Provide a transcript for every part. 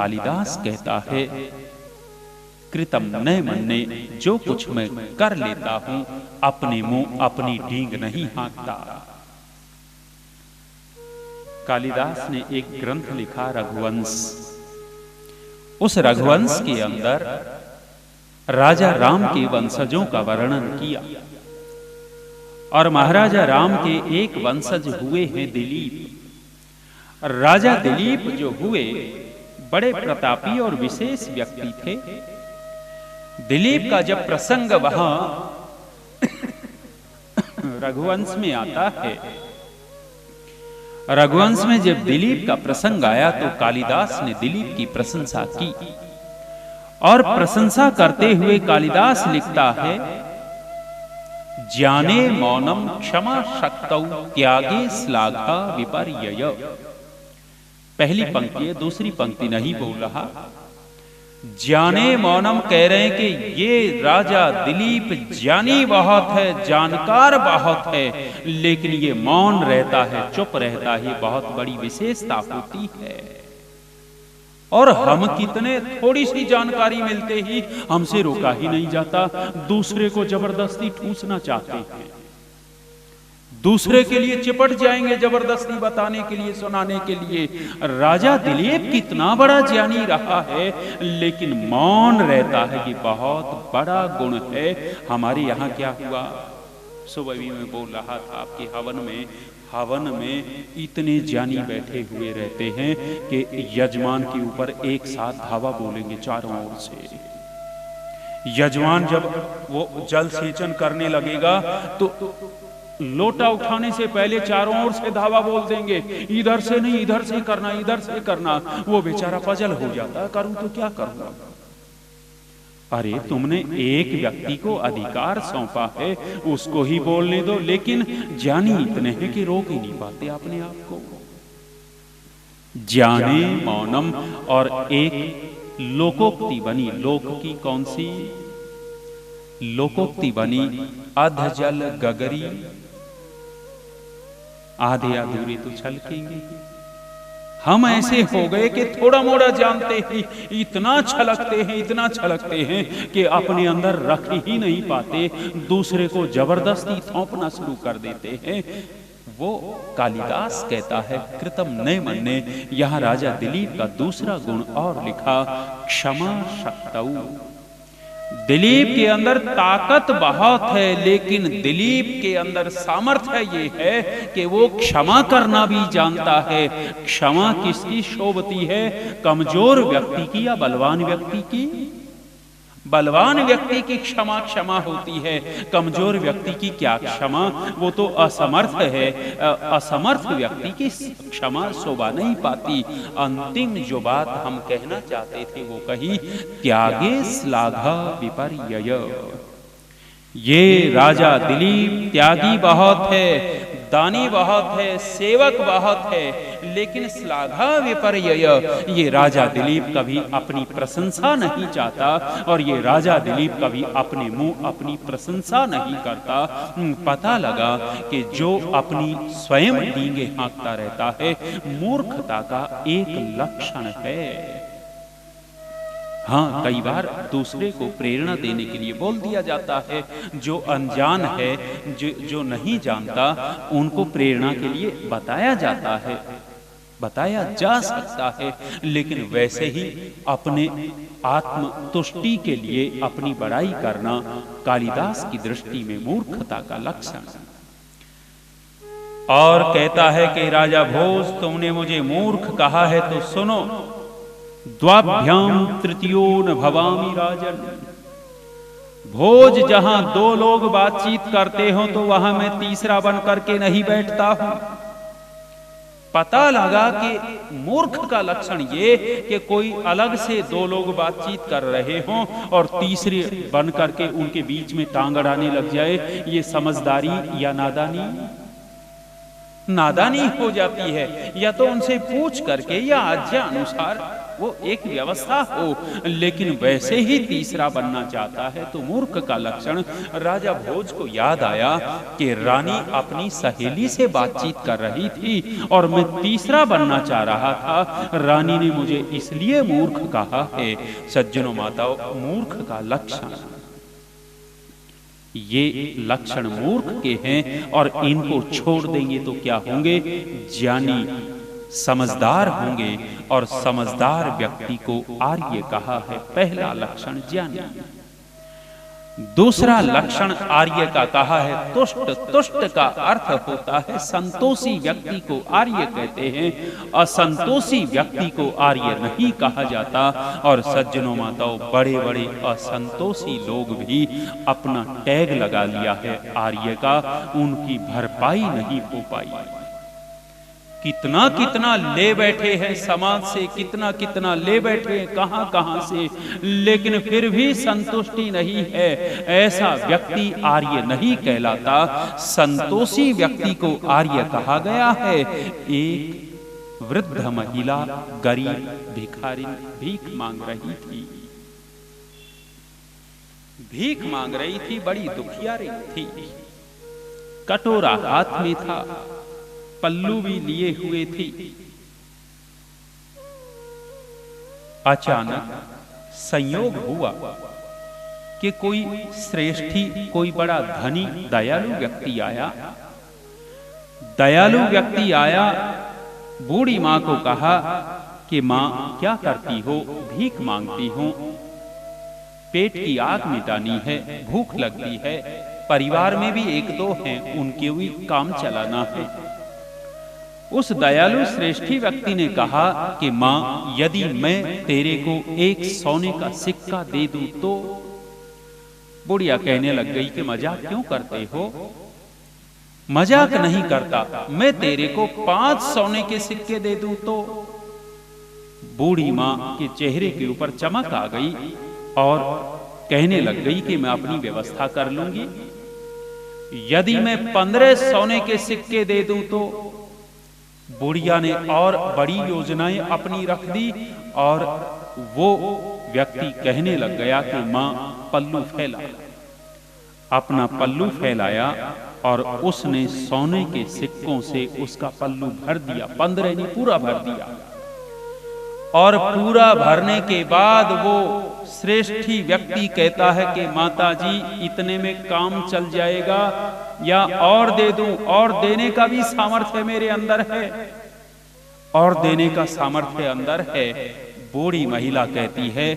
कालिदास कहता है, कृतम न मन्ने, जो कुछ मैं कर लेता हूं अपने मुंह अपनी डींग नहीं हाँकता। कालिदास ने एक ग्रंथ लिखा रघुवंश। उस रघुवंश के अंदर राजा राम के वंशजों का वर्णन किया और महाराजा राम के एक वंशज हुए हैं दिलीप। राजा दिलीप जो हुए बड़े प्रतापी और विशेष व्यक्ति थे। दिलीप का जब प्रसंग वहां रघुवंश में आता है, रघुवंश में जब दिलीप का प्रसंग आया तो कालिदास ने दिलीप की प्रशंसा की और प्रशंसा करते हुए कालिदास लिखता है, ज्ञाने मौनम क्षमा शक्तौ त्यागे श्लाघा विपर्यय। पहली पंक्ति है, दूसरी पंक्ति नहीं बोल रहा। ज्ञाने मौनम कह रहे हैं कि ये राजा दिलीप ज्ञानी बहुत है, जानकार बहुत है, लेकिन ये मौन रहता है, चुप रहता है, बहुत बड़ी विशेषता होती है। और हम कितने थोड़ी सी जानकारी मिलते ही हमसे रोका ही नहीं जाता, दूसरे को जबरदस्ती ठूसना चाहते हैं, दूसरे के लिए चिपट जाएंगे जबरदस्ती बताने के लिए, सुनाने के लिए। राजा दिलीप कितना बड़ा ज्ञानी रहा है, लेकिन मौन रहता है, ये बहुत बड़ा गुण है। हमारे यहाँ क्या हुआ, सुबह भी मैं बोल रहा था आपके हवन में इतने ज्ञानी बैठे हुए रहते हैं कि यजमान के ऊपर एक साथ धावा बोलेंगे चारों ओर से। यजमान जब वो जल सेचन करने लगेगा तो लोटा उठाने से पहले चारों ओर से धावा बोल देंगे, इधर से नहीं, इधर से करना, इधर से करना। वो बेचारा पजल हो जाता, करूं तो क्या करूंगा। अरे तुमने एक व्यक्ति को अधिकार सौंपा है, उसको ही बोलने दो। लेकिन ज्ञानी इतने हैं कि रोक ही नहीं पाते अपने आप को। ज्ञाने मौनम। और एक लोकोक्ति बनी, लोक की कौन सी लोकोक्ति बनी, अध जल गगरी आधे अधूरे तो छलकेंगे। हम ऐसे हो गए कि थोड़ा मोड़ा जानते ही इतना छलकते हैं कि अपने अंदर रख ही नहीं पाते, दूसरे को जबरदस्ती थोपना शुरू कर देते हैं। वो कालिदास कहता है, कृतम न मन्ने। यहां राजा दिलीप का दूसरा गुण और लिखा, क्षमा शक्तौ। दिलीप के अंदर ताकत बहुत है, लेकिन दिलीप के अंदर सामर्थ्य ये है कि वो क्षमा करना भी जानता है। क्षमा किसकी शोभती है, कमजोर व्यक्ति की या बलवान व्यक्ति की? बलवान व्यक्ति की क्षमा होती है, कमजोर व्यक्ति की क्या क्षमा, वो तो असमर्थ है। असमर्थ व्यक्ति की क्षमा शोभा नहीं पाती। अंतिम जो बात हम कहना चाहते थे वो कही, त्यागे श्लाघा विपर्यय। ये राजा दिलीप त्यागी बहुत है, दानी बहुत है, सेवक बहुत है, लेकिन श्लाघा विपर्यय। ये राजा दिलीप कभी अपनी प्रशंसा नहीं चाहता और ये राजा दिलीप कभी अपने मुंह अपनी प्रशंसा नहीं करता। पता लगा कि जो अपनी स्वयं डींगे हाँकता रहता है, मूर्खता का एक लक्षण है। हाँ, कई बार दूसरे को प्रेरणा देने के लिए बोल दिया जाता है। जो अनजान है, जो नहीं जानता, उनको प्रेरणा के लिए बताया जाता है, बताया जा सकता है। लेकिन वैसे ही अपने आत्म तुष्टि के लिए अपनी बड़ाई करना कालिदास की दृष्टि में मूर्खता का लक्षण। और कहता है कि राजा भोज, तुमने मुझे मूर्ख कहा है तो सुनो, द्वाभ्याम तृतीयो न भवामि राजन। भोज, जहां दो लोग बातचीत करते हो तो वहां मैं तीसरा बन करके नहीं बैठता हूं। पता लगा कि मूर्ख का लक्षण ये कि कोई अलग से दो लोग बातचीत कर रहे हों और तीसरे बन करके उनके बीच में टांग अड़ाने लग जाए। ये समझदारी या नादानी हो जाती है। या तो उनसे पूछ करके या आज्ञा अनुसार वो एक व्यवस्था हो, लेकिन वैसे ही तीसरा बनना चाहता है तो मूर्ख का लक्षण। राजा भोज को याद आया कि रानी अपनी सहेली से बातचीत कर रही थी और मैं तीसरा बनना चाह रहा था। रानी ने मुझे इसलिए मूर्ख कहा है। सज्जनों माताओं, मूर्ख का लक्षण, ये लक्षण मूर्ख के हैं और इनको छोड़ देंगे तो क्या होंगे? ज्ञानी, समझदार होंगे। और समझदार व्यक्ति को आर्य कहा है। पहला लक्षण ज्ञानी। दूसरा लक्षण आर्य का कहा है तुष्ट। तुष्ट का अर्थ होता है संतोषी व्यक्ति को आर्य कहते हैं। असंतोषी व्यक्ति को आर्य नहीं कहा जाता। और सज्जनों माताओं, बड़े बड़े असंतोषी लोग भी अपना टैग लगा लिया है आर्य का, उनकी भरपाई नहीं हो पाई। कितना कितना ले बैठे हैं समाज से, कितना कितना ले बैठे हैं कहां कहां से, लेकिन फिर भी संतुष्टि नहीं है। ऐसा व्यक्ति आर्य नहीं कहलाता। संतोषी व्यक्ति को आर्य कहा गया है। एक वृद्ध महिला गरीब भिखारी भीख मांग रही थी। भीख मांग रही थी, बड़ी दुखियारी थी। कटोरा हाथ में था, पल्लू भी लिए हुए थी। अचानक संयोग हुआ कि कोई श्रेष्ठी, कोई बड़ा धनी दयालु व्यक्ति आया। दयालु व्यक्ति आया, बूढ़ी मां को कहा कि मां क्या करती हो? भीख मांगती हो, पेट की आग मिटानी है, भूख लगती है, परिवार में भी एक दो हैं, उनके भी काम चलाना है। उस दयालु श्रेष्ठी व्यक्ति ने कहा कि मां, यदि मैं तेरे को एक सोने का सिक्का दे दूं तो? बुढ़िया कहने लग गई कि मजाक क्यों करते हो? मजाक नहीं करता, मैं तेरे को 5 सोने के सिक्के दे दूं तो? बूढ़ी मां के चेहरे के ऊपर चमक आ गई और कहने लग गई कि मैं अपनी व्यवस्था कर लूंगी। यदि मैं 15 सोने के सिक्के दे दूं तो? बुढ़िया ने और बड़ी योजनाएं अपनी रख दी और वो व्यक्ति कहने लग गया कि मां पल्लू फैला। अपना पल्लू फैलाया और उसने सोने के सिक्कों से उसका पल्लू भर दिया। 15 नहीं, पूरा भर दिया। और पूरा भरने के बाद वो श्रेष्ठी व्यक्ति कहता है कि माता जी, इतने में काम चल जाएगा या और दे दूं? और देने का भी सामर्थ्य मेरे अंदर है, और देने का सामर्थ्य अंदर है। बूढ़ी महिला कहती है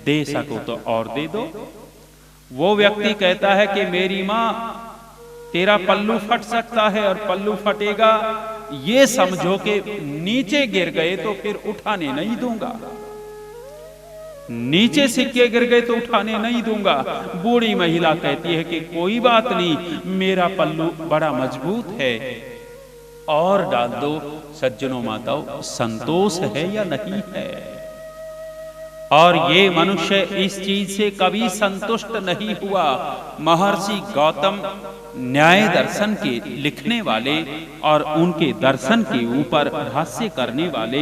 दे सको तो और दे दो। वो व्यक्ति कहता है कि मेरी मां, तेरा पल्लू फट सकता है और पल्लू फटेगा ये समझो कि नीचे गिर गए तो फिर उठाने नहीं दूंगा। नीचे सिक्के गिर गए तो उठाने नहीं दूंगा। बूढ़ी महिला कहती है कि कोई बात नहीं, मेरा पल्लू बड़ा मजबूत है, और डाल दो। सज्जनों माताओं, संतोष है या नहीं है? और ये मनुष्य इस चीज से कभी संतुष्ट नहीं हुआ। महर्षि गौतम न्याय दर्शन के लिखने वाले और उनके दर्शन के ऊपर भाष्य करने वाले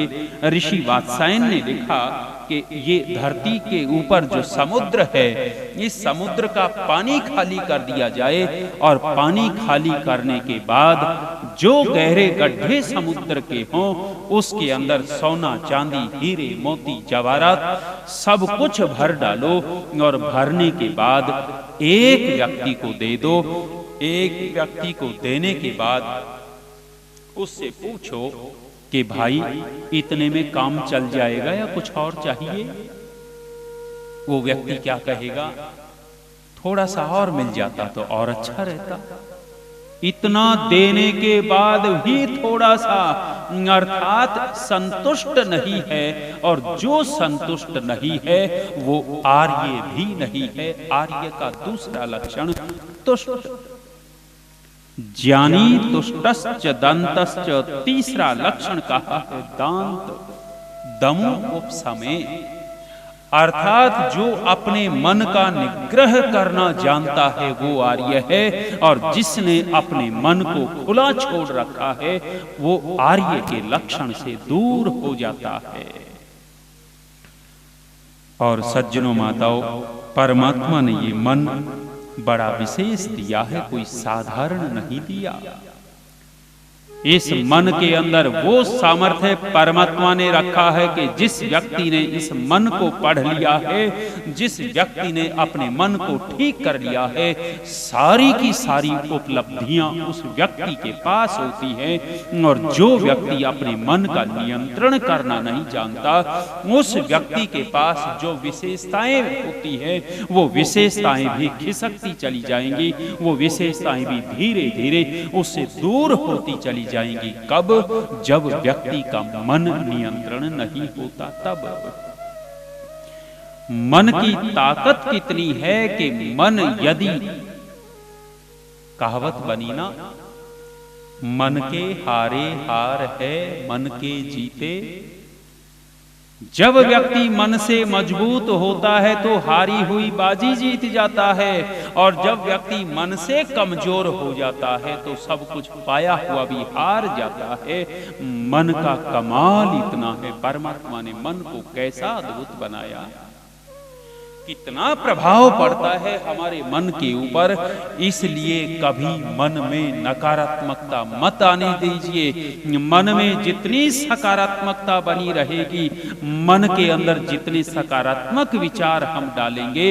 ऋषि वात्सायन ने लिखा कि ये धरती के ऊपर जो समुद्र है, इस समुद्र का पानी खाली कर दिया जाए और पानी खाली करने के बाद जो गहरे गड्ढे समुद्र के हों उसके अंदर सोना, चांदी, हीरे, मोती, जवाहरात सब कुछ भर डालो और भरने के बाद एक व्यक्ति को दे दो। एक व्यक्ति को देने के बाद उससे पूछो कि भाई इतने में काम चल जाएगा या कुछ और चाहिए? वो व्यक्ति क्या कहेगा? थोड़ा सा और मिल जाता तो और अच्छा रहता। इतना देने के बाद भी थोड़ा सा, अर्थात संतुष्ट नहीं है। और जो संतुष्ट नहीं है वो आर्य भी नहीं है। आर्य का दूसरा लक्षण तुष्ट। ज्ञानी तुष्टश्च दंतश्च। तीसरा लक्षण कहा है दांत। दमु उपसमे, अर्थात जो अपने मन का निग्रह करना जानता है वो आर्य है, और जिसने अपने मन को खुला छोड़ रखा है वो आर्य के लक्षण से दूर हो जाता है। और सज्जनों माताओं, परमात्मा ने ये मन बड़ा विशेष दिया है, कोई साधारण नहीं दिया। इस मन के अंदर वो सामर्थ्य परमात्मा ने रखा है कि जिस व्यक्ति ने इस मन को पढ़ लिया है, जिस व्यक्ति ने अपने मन को ठीक कर लिया है, सारी की सारी उपलब्धियां उस व्यक्ति के पास होती हैं। और जो व्यक्ति अपने मन का नियंत्रण करना नहीं जानता, उस व्यक्ति के पास जो विशेषताएं होती है, वो विशेषताएं भी खिसकती चली जाएंगी, वो विशेषताएं भी धीरे धीरे उससे दूर होती चली जाएंगी। कब? जब व्यक्ति का मन नियंत्रण नहीं होता तब। मन की ताकत कितनी है कि मन यदि, कहावत बनी ना, मन के हारे हार है मन के जीते। जब व्यक्ति मन से मजबूत होता है तो हारी हुई बाजी जीत जाता है, और जब व्यक्ति मन से कमजोर हो जाता है तो सब कुछ पाया हुआ भी हार जाता है। मन का कमाल इतना है, परमात्मा ने मन को कैसा अद्भुत बनाया, कितना प्रभाव पड़ता है हमारे मन के ऊपर। इसलिए कभी मन में नकारात्मकता मत आने दीजिए। मन में जितनी सकारात्मकता बनी रहेगी, मन के अंदर जितने सकारात्मक विचार हम डालेंगे,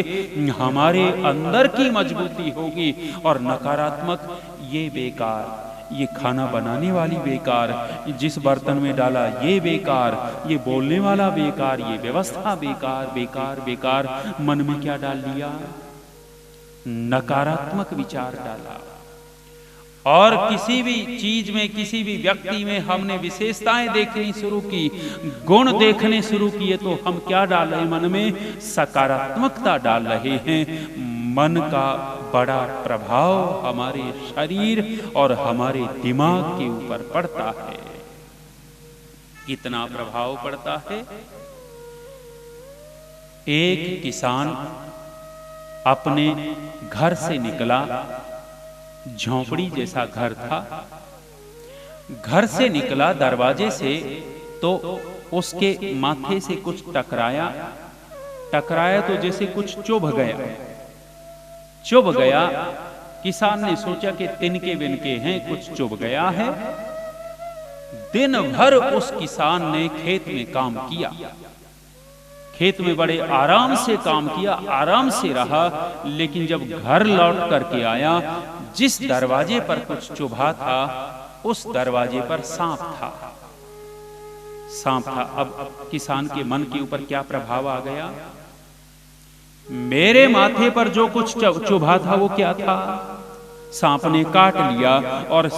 हमारे अंदर की मजबूती होगी। और नकारात्मक, ये बेकार, ये खाना बनाने वाली बेकार, जिस बर्तन में डाला ये बेकार, ये बोलने वाला बेकार, ये व्यवस्था बेकार बेकार बेकार। मन में क्या डाल लिया? नकारात्मक विचार डाला। और किसी भी चीज में, किसी भी व्यक्ति में हमने विशेषताएं देखनी शुरू की, गुण देखने शुरू किए, तो हम क्या डाल रहे हैं? मन में सकारात्मकता डाल रहे हैं। मन का बड़ा प्रभाव हमारे शरीर और हमारे दिमाग के ऊपर पड़ता है। कितना प्रभाव पड़ता है? एक किसान अपने घर से निकला, झोंपड़ी जैसा घर था, घर से निकला दरवाजे से, तो उसके माथे से कुछ टकराया तो जैसे कुछ चुभ गया। किसान ने सोचा कि तिनके बिनके हैं, कुछ चुभ गया है। दिन भर उस किसान ने खेत में काम किया, खेत में बड़े आराम से काम किया, आराम से रहा। लेकिन जब घर लौट करके आया, जिस दरवाजे पर कुछ चुभा था, उस दरवाजे पर सांप था। अब किसान के मन के ऊपर क्या प्रभाव आ गया? मेरे माथे पर जो कुछ चुभा था वो क्या था? सांप ने काट लिया। और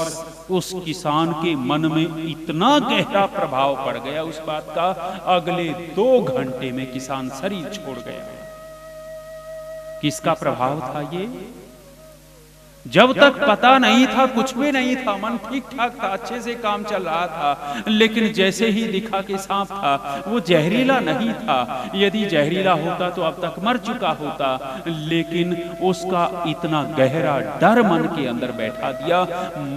उस किसान के मन में इतना गहरा प्रभाव पड़ गया उस बात का, अगले 2 घंटे में किसान शरीर छोड़ गया। किसका प्रभाव था ये? जब तक पता नहीं था, कुछ भी नहीं था, मन ठीक ठाक था, अच्छे से काम चल रहा था। लेकिन जैसे ही दिखा कि सांप था, वो जहरीला नहीं था। यदि जहरीला होता तो अब तक मर चुका होता। लेकिन उसका इतना गहरा डर मन के अंदर बैठा दिया।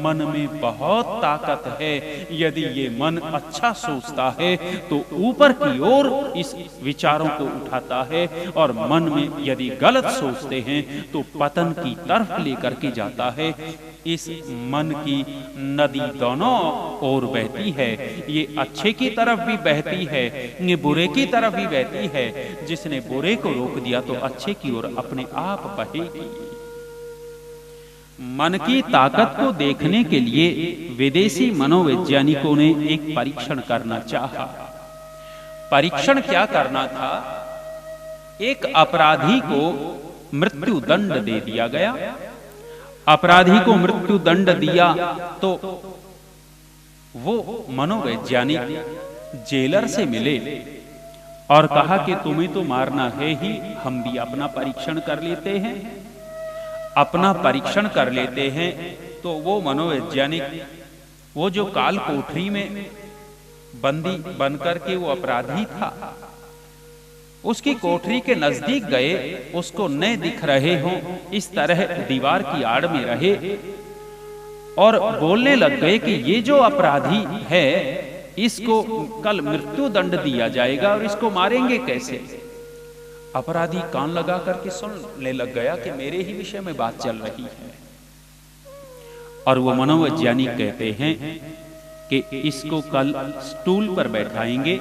मन में बहुत ताकत है। यदि ये मन अच्छा सोचता है तो ऊपर की ओर इस विचारों को उठाता है, और मन में यदि गलत सोचते हैं तो पतन की तरफ लेकर के जाता है। इस मन की नदी दोनों ओर बहती है। ये अच्छे की तरफ भी बहती है, ये बुरे की तरफ भी बहती है। जिसने बुरे को रोक दिया तो अच्छे की ओर अपने आप बहेगी। मन की ताकत को देखने के लिए विदेशी मनोवैज्ञानिकों ने एक परीक्षण करना चाहा। परीक्षण क्या करना था? एक अपराधी को मृत्यु दंड दे दिया गया। अपराधी को मृत्यु दंड दिया तो वो मनोवैज्ञानिक जेलर से मिले और कहा कि तुम्हें तो मारना है ही, हम भी अपना परीक्षण कर लेते हैं। अपना परीक्षण कर लेते हैं। तो वो मनोवैज्ञानिक, वो जो काल कोठरी में बंदी बनकर के वो अपराधी था, उसकी कोठरी के नजदीक गए, उसको न दिख रहे हों इस तरह दीवार की आड़ में रहे और बोलने लग गए कि ये जो अपराधी है, इसको कल मृत्यु दंड दिया जाएगा और इसको मारेंगे कैसे? अपराधी कान लगा करके सुनने लग गया कि मेरे ही विषय में बात चल रही है। और वो मनोवैज्ञानिक कहते हैं कि इसको कल स्टूल पर बैठाएंगे,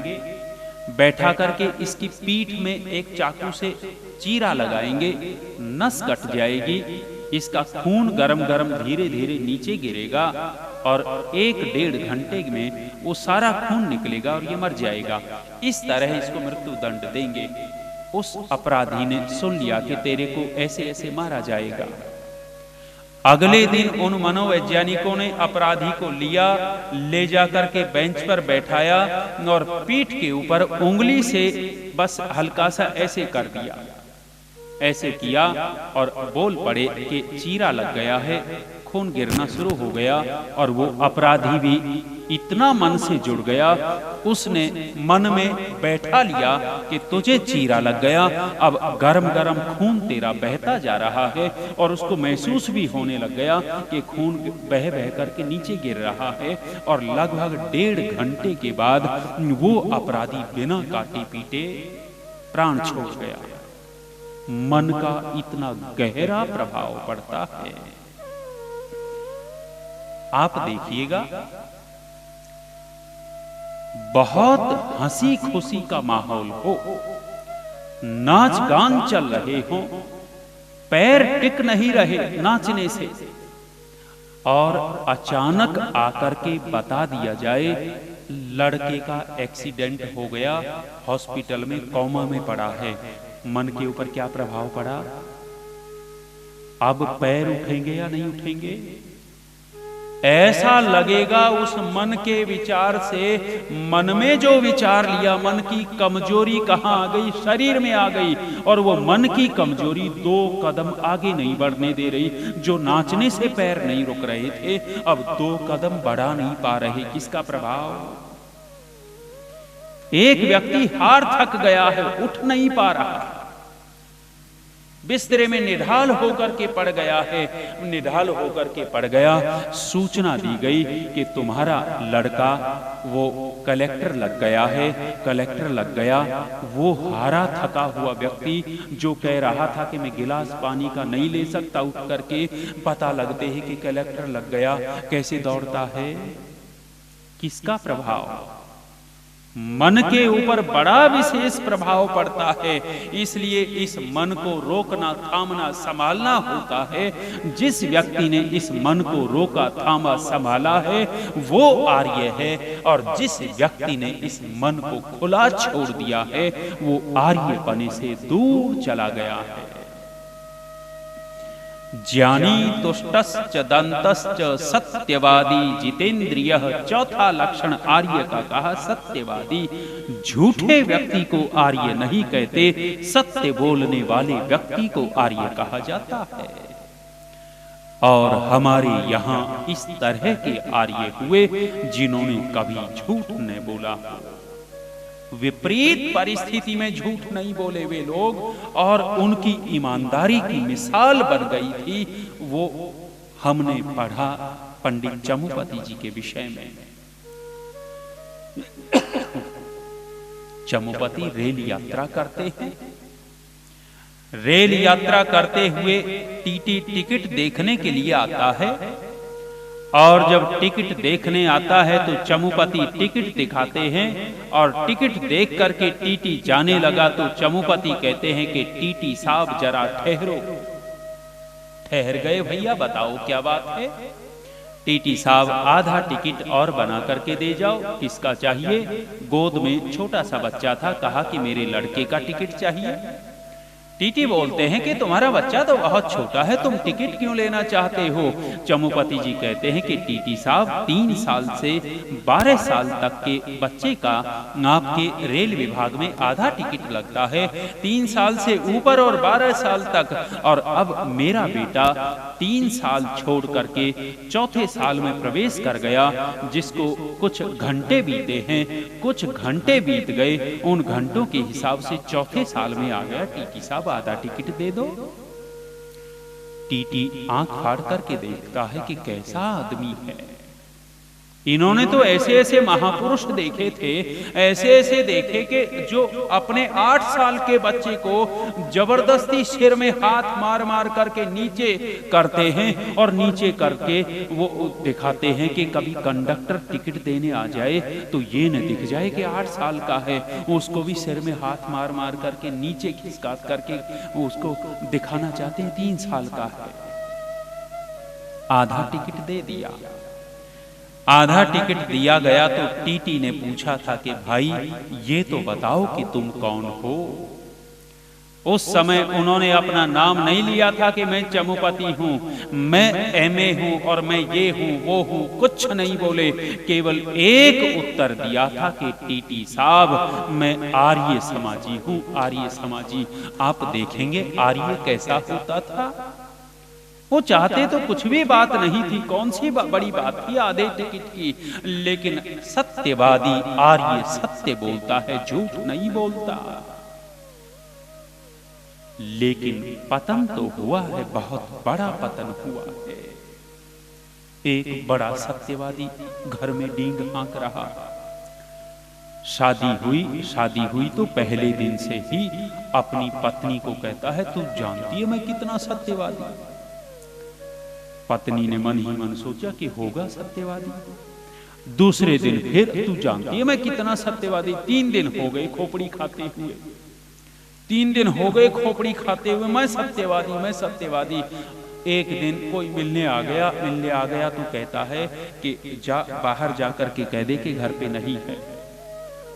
बैठा करके इसकी पीठ में एक चाकू से चीरा लगाएंगे, नस कट जाएगी, इसका खून गरम गरम धीरे धीरे नीचे गिरेगा और 1-1.5 घंटे में वो सारा खून निकलेगा और ये मर जाएगा। इस तरह इसको मृत्यु दंड देंगे। उस अपराधी ने सुन लिया कि तेरे को ऐसे ऐसे मारा जाएगा। अगले दिन उन मनोवैज्ञानिकों ने अपराधी को लिया, ले जाकर के बेंच पर बैठाया और पीठ के ऊपर उंगली से बस हल्का सा ऐसे कर दिया, ऐसे किया और बोल पड़े कि चीरा लग गया है, खून गिरना शुरू हो गया। और वो अपराधी भी इतना मन से जुड़ गया, उसने मन में बैठा लिया कि तुझे चीरा लग गया, अब गरम गरम खून तेरा बहता जा रहा है। और उसको महसूस भी होने लग गया कि खून बह बह करके नीचे गिर रहा है। और लगभग 1.5 घंटे के बाद वो अपराधी बिना काटे पीटे प्राण छोड़ गया। मन का इतना गहरा प्रभाव पड़ता है। आप देखिएगा, बहुत हंसी खुशी का माहौल हो, नाच गान चल रहे हो, पैर टिक नहीं रहे नाचने से, और अचानक आकर के बता दिया जाए लड़के का एक्सीडेंट हो गया, हॉस्पिटल में कोमा में पड़ा है। मन के ऊपर क्या प्रभाव पड़ा? अब पैर उठेंगे या नहीं उठेंगे? ऐसा लगेगा उस मन के विचार से, मन में जो विचार लिया, मन की कमजोरी कहां आ गई? शरीर में आ गई। और वो मन की कमजोरी 2 कदम आगे नहीं बढ़ने दे रही। जो नाचने से पैर नहीं रुक रहे थे, अब 2 कदम बढ़ा नहीं पा रहे। किसका प्रभाव? एक व्यक्ति हार थक गया है, उठ नहीं पा रहा, बिस्तरे में निढाल होकर के पड़ गया है, निढाल होकर के पड़ गया। सूचना दी गई कि तुम्हारा लड़का वो कलेक्टर लग गया है, कलेक्टर लग गया। वो हारा थका हुआ व्यक्ति जो कह रहा था कि मैं गिलास पानी का नहीं ले सकता, उठ करके पता लगते ही कि कलेक्टर लग गया, कैसे दौड़ता है? किसका प्रभाव? मन के ऊपर बड़ा विशेष प्रभाव पड़ता है। इसलिए इस मन को रोकना, थामना, संभालना होता है। जिस व्यक्ति ने इस मन को रोका, थामा, संभाला है, वो आर्य है। और जिस व्यक्ति ने इस मन को खुला छोड़ दिया है, वो आर्यपने से दूर चला गया है। ज्ञानी तुष्टश्च दंतश्च सत्यवादी जितेंद्रियः। चौथा लक्षण आर्य का कहा सत्यवादी। झूठे व्यक्ति को आर्य नहीं कहते, सत्य बोलने वाले व्यक्ति को आर्य कहा जाता है। और हमारे यहाँ इस तरह के आर्य हुए जिन्होंने कभी झूठ नहीं बोला। विपरीत परिस्थिति में झूठ नहीं बोले वे लोग, और उनकी ईमानदारी की मिसाल बन गई थी। वो हमने पढ़ा पंडित चमुपति जी के विषय में। चमुपति रेल यात्रा करते हैं। रेल यात्रा करते हुए टीटी टिकट देखने के लिए आता है, और जब टिकट देखने आता है तो चमुपति टिकट दिखाते हैं, और टिकट देख करके टीटी जाने लगा तो चमुपति कहते हैं कि टीटी साहब जरा ठहरो। ठहर गए भैया, बताओ क्या बात है? टीटी साहब आधा टिकट और बना करके दे जाओ। किसका चाहिए? गोद में छोटा सा बच्चा था, कहा कि मेरे लड़के का टिकट चाहिए। टीटी बोलते हैं कि तुम्हारा बच्चा तो बहुत छोटा है, तुम टिकट क्यों लेना चाहते हो? चमुपति जी कहते हैं कि टीटी साहब 3 साल से 12 साल तक के बच्चे का आपके रेल विभाग में आधा टिकट लगता है, 3 साल से ऊपर और 12 साल तक। और अब मेरा बेटा 3 साल छोड़ करके 4थे साल में प्रवेश कर गया, जिसको कुछ घंटे बीते हैं, कुछ घंटे बीत गए, उन घंटों के हिसाब से 4थे साल में आ गया। टीटी साहब आधा टिकट दे दो। टीटी आंख फाड़ करके देखता है कि कैसा आदमी है। इन्होंने तो ऐसे ऐसे महापुरुष देखे थे, ऐसे ऐसे देखे कि जो अपने 8 साल के बच्चे को जबरदस्ती सिर में हाथ मार मार करके नीचे करते हैं और नीचे करके वो दिखाते हैं कि कभी कंडक्टर टिकट देने आ जाए तो ये न दिख जाए कि 8 साल का है, उसको भी सिर में हाथ मार मार करके नीचे खिसका करके उसको दिखाना चाहते हैं 3 साल का है। आधा टिकट दे दिया। आधा टिकट दिया गया तो टीटी ने पूछा था कि भाई ये तो बताओ कि तुम कौन हो। उस समय उन्होंने अपना नाम नहीं लिया था कि मैं चमुपति हूं, मैं एमए हूं और मैं ये हूं वो हूं, कुछ नहीं बोले। केवल एक उत्तर दिया था कि टीटी साहब मैं आर्य समाजी हूं, आर्य समाजी। आप देखेंगे आर्य कैसा होता था। वो चाहते तो कुछ भी बात नहीं थी, कौन सी बड़ी बात थी आधे टिकट की, लेकिन सत्यवादी आर्य सत्य बोलता है, झूठ नहीं बोलता। लेकिन पतन तो हुआ है, बहुत बड़ा पतन हुआ है। एक बड़ा सत्यवादी घर में डींग हाँक रहा। शादी हुई तो पहले दिन से ही अपनी पत्नी को कहता है तू जानती है मैं कितना सत्यवादी। पत्नी ने मन ही मन सोचा कि होगा सत्यवादी। दूसरे दिन फिर तू जानती है मैं कितना सत्यवादी। 3 दिन हो गए खोपड़ी खाते हुए, 3 दिन हो गए खोपड़ी खाते हुए मैं सत्यवादी, मैं सत्यवादी। एक दिन कोई मिलने आ गया तो कहता है कि बाहर जाकर के कह दे कि घर पे नहीं है,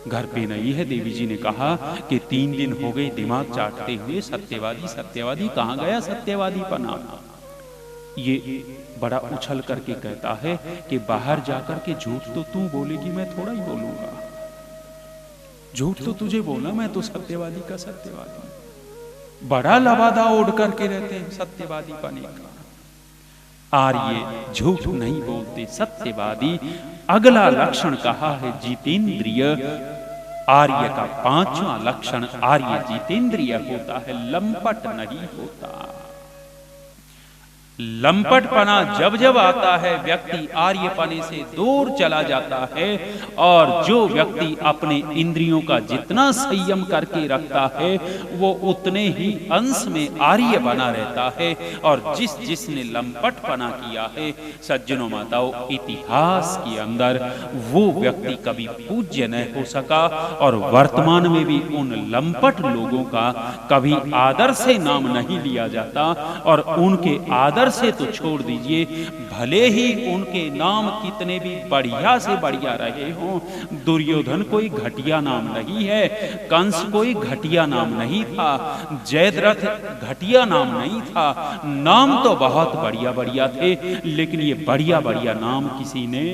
घर पे नहीं है। देवी जी ने कहा कि 3 दिन हो गए दिमाग चाटते हुए, सत्यवादी सत्यवादी कहाँ गया सत्यवादी पना। ये बड़ा उछल करके कहता है कि बाहर जाकर के झूठ तो तू बोलेगी, मैं थोड़ा ही बोलूंगा। झूठ तो तुझे बोला, मैं तो सत्यवादी का सत्यवादी। बड़ा लबादा ओढ़ करके रहते हैं सत्यवादी पाने का। आर्य झूठ नहीं बोलते, सत्यवादी। अगला लक्षण कहा है जितेंद्रिय। आर्य का 5वां लक्षण आर्य जितेंद्रिय होता है, लंपट नहीं होता। लंपटपना जब जब आता है व्यक्ति आर्यपने से दूर चला जाता है। और जो व्यक्ति अपने इंद्रियों का जितना संयम करके रखता है वो उतने ही अंश में आर्य बना रहता है। और जिसने लंपटपना किया है सज्जनों माताओं, इतिहास के अंदर वो व्यक्ति कभी पूज्य न हो सका। और वर्तमान में भी उन लंपट लोगों का कभी आदर से नाम नहीं लिया जाता। और उनके आदर से तो छोड़ दीजिए, भले ही उनके नाम कितने भी बढ़िया से बढ़िया रहे हों। दुर्योधन कोई घटिया नाम नहीं है, कंस कोई घटिया नाम नहीं था, जयद्रथ घटिया नाम नहीं था। नाम तो बहुत बढ़िया बढ़िया थे, लेकिन ये बढ़िया बढ़िया नाम किसी ने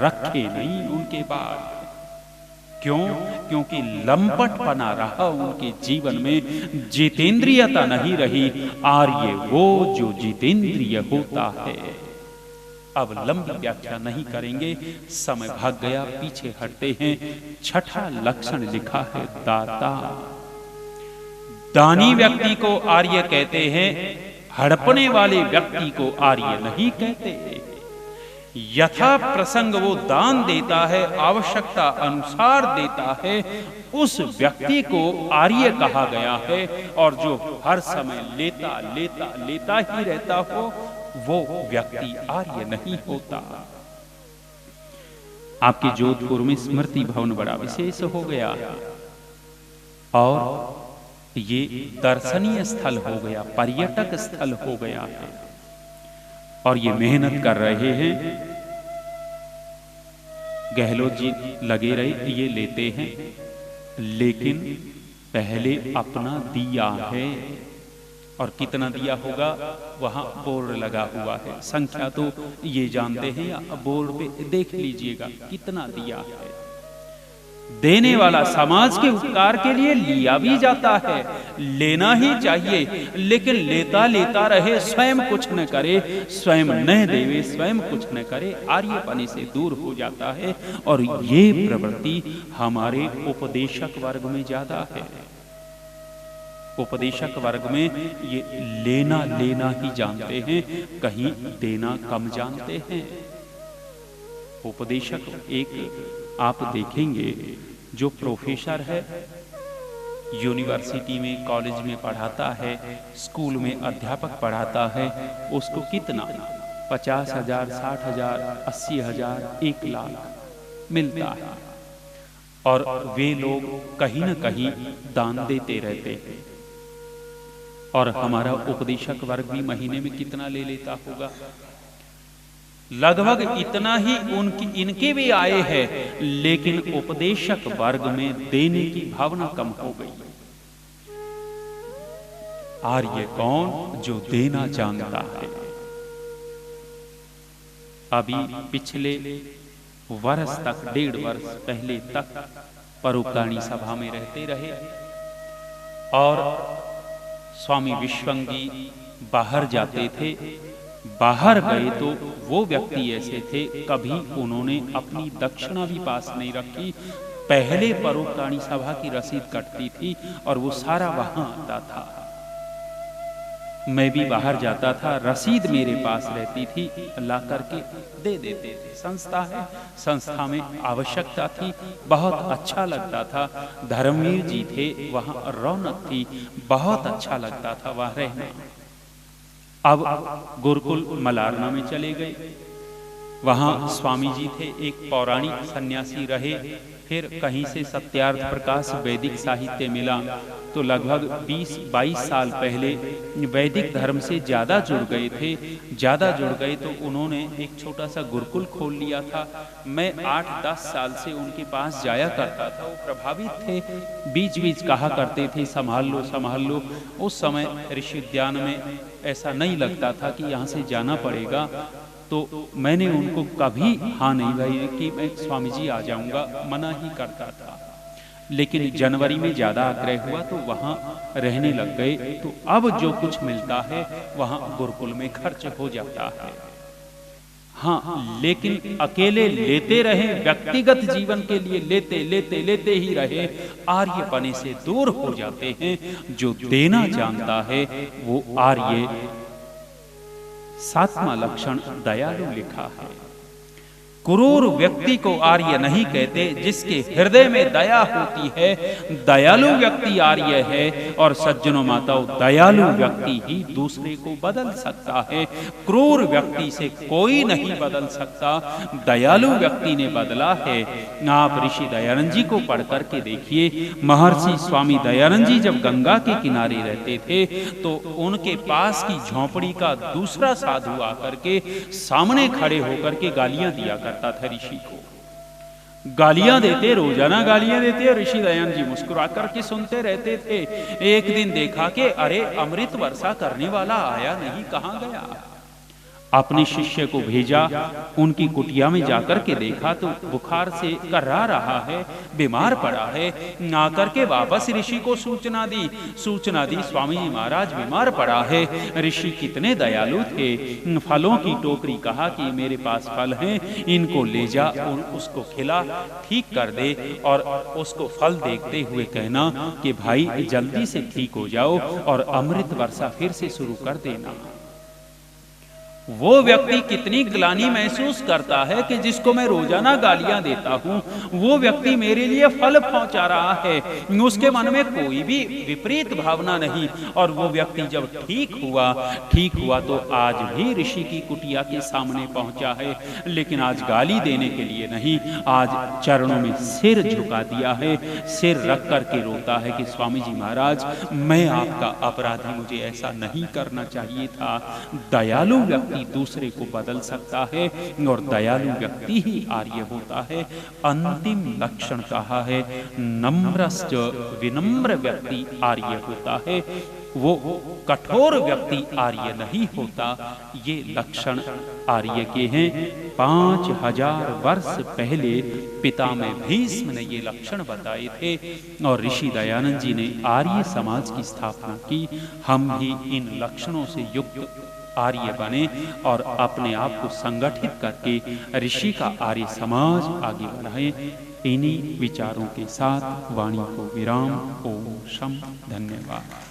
रखे नहीं उनके बाद। क्यों? क्योंकि लंपटपना रहा उनके जीवन में, जितेंद्रियता नहीं रही। आर्य वो जो जितेंद्रिय होता है। अब लंबी व्याख्या नहीं करेंगे, समय भाग गया, पीछे हटते हैं। 6ठा लक्षण लिखा है दाता। दानी व्यक्ति को आर्य कहते हैं, हड़पने वाले व्यक्ति को आर्य नहीं कहते। यथा प्रसंग वो दान देता है, आवश्यकता अनुसार देता है, उस व्यक्ति को आर्य कहा गया है। और जो हर समय लेता लेता लेता ही रहता हो वो व्यक्ति आर्य नहीं होता। आपके जोधपुर में स्मृति भवन बड़ा विशेष हो गया है और ये दर्शनीय स्थल हो गया, पर्यटक स्थल हो गया है। और ये मेहनत कर रहे हैं, गहलोत जी लगे रहे, ये लेते हैं, लेकिन पहले अपना दिया है। और कितना दिया होगा वहां बोर्ड लगा हुआ है, संख्या तो ये जानते हैं, या बोर्ड पे देख लीजिएगा कितना दिया है। देने वाला समाज के उपकार के लिए लिया भी जाता है, लेना ही चाहिए, लेकिन लेता लेता रहे, स्वयं कुछ न करे, स्वयं न देवे, स्वयं कुछ न करे, आर्यपने से दूर हो जाता है। और ये प्रवृत्ति हमारे उपदेशक वर्ग में ज्यादा है। उपदेशक वर्ग में ये लेना लेना ही जानते हैं, कहीं देना कम जानते हैं। उपदेशक एक आप देखेंगे जो प्रोफेसर है, यूनिवर्सिटी में कॉलेज में पढ़ाता है, स्कूल में अध्यापक पढ़ाता है, उसको कितना 50,000, 60,000, 80,000, 1 लाख मिलता है। और वे लोग कहीं न कहीं दान देते रहते हैं। और हमारा उपदेशक वर्ग भी महीने में कितना ले लेता होगा? लगभग इतना ही इनके भी आए हैं, लेकिन उपदेशक वर्ग में देने की भावना कम हो गई। आर्य कौन? जो देना जानता है। अभी पिछले वर्ष तक, 1.5 वर्ष पहले तक परोपकारी सभा में रहते रहे और स्वामी विश्वंगी बाहर जाते थे। बाहर गए तो वो व्यक्ति ऐसे थे, कभी उन्होंने अपनी दक्षिणा भी पास नहीं रखी। पहले परोपकारी सभा की रसीद कटती थी और वो सारा वहां आता था। मैं भी बाहर जाता था, रसीद मेरे पास रहती थी, ला करके दे देते थे। संस्था है, संस्था में आवश्यकता थी, बहुत अच्छा लगता था। धर्मवीर जी थे, वहां रौनक थी, बहुत अच्छा लगता था वहां रहना। अब गुरुकुल मलारना में चले गए, वहां स्वामी जी थे, एक पौराणिक सन्यासी रहे। फिर कहीं से सत्यार्थ प्रकाश वैदिक साहित्य मिला, तो लगभग 20-22 साल पहले वैदिक धर्म से ज़्यादा जुड़ गए थे। ज़्यादा जुड़ गए तो उन्होंने एक छोटा सा गुरुकुल खोल लिया था। मैं 8-10 साल से उनके पास जाया करता था। वो प्रभावित थे, बीच बीच कहा करते थे संभाल लो संभाल लो। उस समय ऋषि उद्यान में ऐसा नहीं लगता था कि यहाँ से जाना पड़ेगा, तो मैंने उनको कभी हाँ नहीं भाई कि मैं स्वामी जी आ जाऊंगा, मना ही करता था। लेकिन जनवरी में ज़्यादा आग्रह हुआ तो वहाँ रहने लग गए। तो अब जो कुछ मिलता है वहाँ गुरुकुल में खर्च हो जाता है। हाँ, लेकिन अकेले लेते रहे, व्यक्तिगत जीवन के लिए लेते लेते लेते ही रहे, आर्यपने से दूर हो जाते हैं। जो देना जानता है वो आर्य। 7वां लक्षण दयालु लिखा है। क्रूर व्यक्ति को आर्य नहीं कहते, जिसके हृदय में दया होती है, दयालु व्यक्ति आर्य है। और सज्जनों माताओं, दयालु व्यक्ति ही दूसरे को बदल सकता है, क्रूर व्यक्ति से कोई नहीं बदल सकता। दयालु व्यक्ति ने बदला है। आप ऋषि दयानंद जी को पढ़ करके देखिए। महर्षि स्वामी दयानंद जी जब गंगा के किनारे रहते थे तो उनके पास की झोंपड़ी का दूसरा साधु आकर के सामने खड़े होकर के गालियां दिया करता था ऋषि को। गालियां देते, रोजाना गालियां देते, और ऋषि दयानंद जी मुस्कुरा करके सुनते रहते थे। एक दिन देखा कि अरे अमृत वर्षा करने वाला आया नहीं, कहां गया? अपने शिष्य को भेजा, उनकी कुटिया में जाकर के देखा तो बुखार से कर्रा रहा है, बीमार पड़ा है। आकर के वापस ऋषि को सूचना दी स्वामी जी महाराज बीमार पड़ा है। ऋषि कितने दयालु थे, फलों की टोकरी कहा कि मेरे पास फल हैं, इनको ले जा और उसको खिला, ठीक कर दे। और उसको फल देखते हुए कहना कि भाई जल्दी से ठीक हो जाओ और अमृत वर्षा फिर से शुरू कर देना। वो व्यक्ति कितनी ग्लानि महसूस करता है कि जिसको मैं रोजाना गालियां देता हूं, वो व्यक्ति मेरे लिए फल पहुंचा रहा है, उसके मन में कोई भी विपरीत भावना नहीं। और वो व्यक्ति जब ठीक हुआ तो आज भी ऋषि की कुटिया के सामने पहुंचा है। लेकिन आज गाली देने के लिए नहीं, आज चरणों में सिर झुका दिया है, सिर रख करके रोता है कि स्वामी जी महाराज मैं आपका अपराधी, मुझे ऐसा नहीं करना चाहिए था। दयालु व्यक्ति दूसरे को बदल सकता है और दयालु व्यक्ति ही आर्य होता है। अंतिम लक्षण कहा है नम्रश्च, विनम्र व्यक्ति आर्य होता है, वो कठोर व्यक्ति आर्य नहीं होता। ये लक्षण आर्य के हैं। 5000 वर्ष पहले पितामह भीष्म ने ये लक्षण बताए थे और ऋषि दयानंद जी ने आर्य समाज की स्थापना की। हम भी इन लक्षणों से युक्त आर्य बने और अपने आप को संगठित करके ऋषि का आर्य समाज आगे बढ़ाएं। इन्हीं विचारों के साथ वाणी को विराम। ओम शम। धन्यवाद।